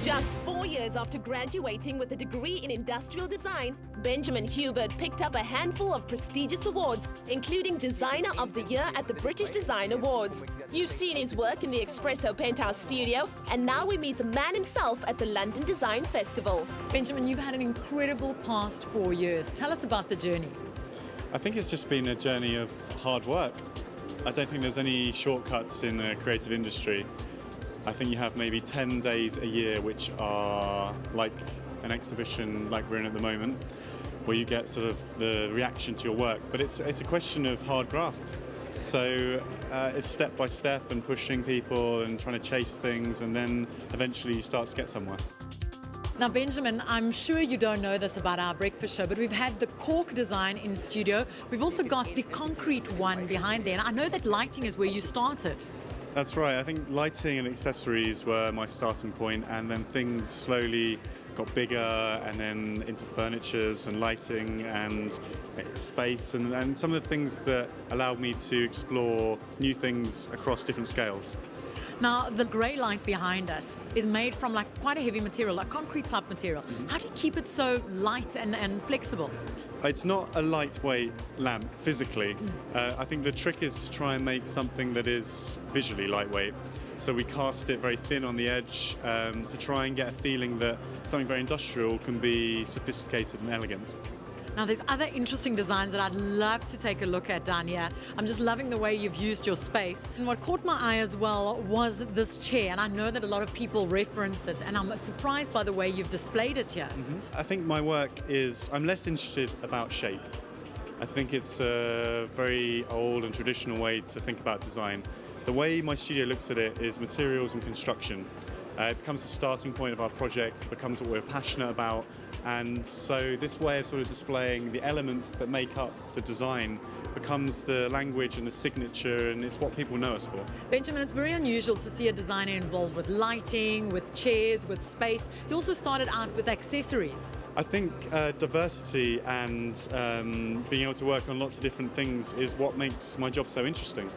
Just 4 years after graduating with a degree in industrial design, Benjamin Hubert picked up a handful of prestigious awards, including Designer of the Year at the British Design Awards. You've seen his work in the Espresso Penthouse studio, and now we meet the man himself at the London Design Festival. Benjamin, you've had an incredible past 4 years. Tell us about the journey. I think it's just been a journey of hard work. I don't think there's any shortcuts in the creative industry. I think you have maybe 10 days a year which are like an exhibition like we're in at the moment, where you get sort of the reaction to your work. But it's a question of hard graft. So it's step by step and pushing people and trying to chase things, and then eventually you start to get somewhere. Now, Benjamin, I'm sure you don't know this about our breakfast show, but we've had the cork design in studio. We've also got the concrete one behind there. And I know that lighting is where you started. That's right. I think lighting and accessories were my starting point, and then things slowly got bigger, and then into furnitures and lighting and space and some of the things that allowed me to explore new things across different scales. Now, the grey light behind us is made from like quite a heavy material, like concrete type material. How do you keep it so light and flexible? It's not a lightweight lamp physically. I think the trick is to try and make something that is visually lightweight. So we cast it very thin on the edge to try and get a feeling that something very industrial can be sophisticated and elegant. Now, there's other interesting designs that I'd love to take a look at down here. I'm just loving the way you've used your space. And what caught my eye as well was this chair, and I know that a lot of people reference it, and I'm surprised by the way you've displayed it here. I think my work is, I'm less interested about shape. I think it's a very old and traditional way to think about design. The way my studio looks at it is materials and construction. It becomes the starting point of our projects, becomes what we're passionate about, and so this way of sort of displaying the elements that make up the design becomes the language and the signature, and it's what people know us for. Benjamin, it's very unusual to see a designer involved with lighting, with chairs, with space. You also started out with accessories. I think diversity and being able to work on lots of different things is what makes my job so interesting.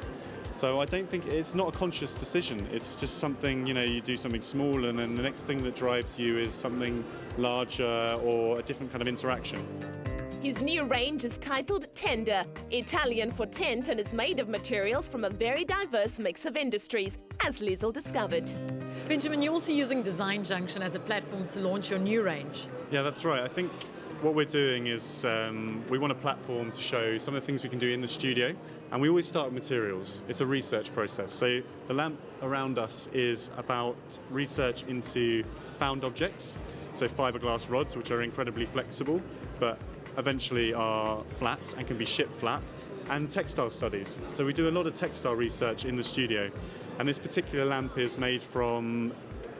So I don't think it's not a conscious decision. It's just something, you do something small, and then the next thing that drives you is something larger or a different kind of interaction. His new range is titled Tender, Italian for tent, and is made of materials from a very diverse mix of industries, as Liezel discovered. Benjamin, you're also using Design Junction as a platform to launch your new range. Yeah, that's right. I think what we're doing is we want a platform to show some of the things we can do in the studio, and we always start with materials. It's a research process. So the lamp around us is about research into found objects, so fiberglass rods, which are incredibly flexible, but eventually are flat and can be shipped flat, and textile studies. So we do a lot of textile research in the studio, and this particular lamp is made from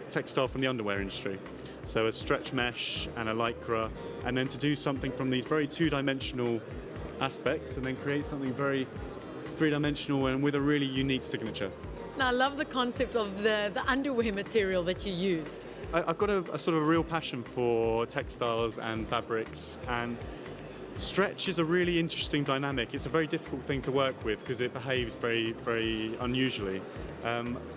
textile from the underwear industry. So a stretch mesh and a lycra, and then to do something from these very two-dimensional aspects and then create something very three-dimensional and with a really unique signature. Now, I love the concept of the underwear material that you used. I've got a sort of a real passion for textiles and fabrics, and stretch is a really interesting dynamic. It's a very difficult thing to work with because it behaves very, very unusually.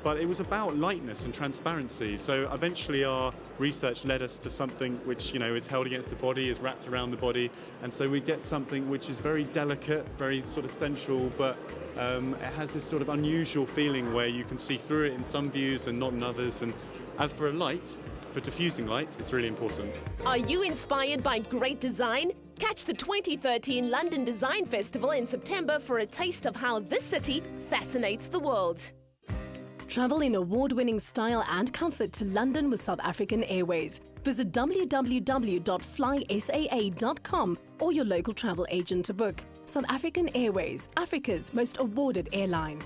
But it was about lightness and transparency. So eventually our research led us to something which, is held against the body, is wrapped around the body. And so we get something which is very delicate, very sort of sensual, but it has this sort of unusual feeling where you can see through it in some views and not in others. And as for a light, for diffusing light, it's really important. Are you inspired by great design? Catch the 2013 London Design Festival in September for a taste of how this city fascinates the world. Travel in award-winning style and comfort to London with South African Airways. Visit www.flysaa.com or your local travel agent to book. South African Airways, Africa's most awarded airline.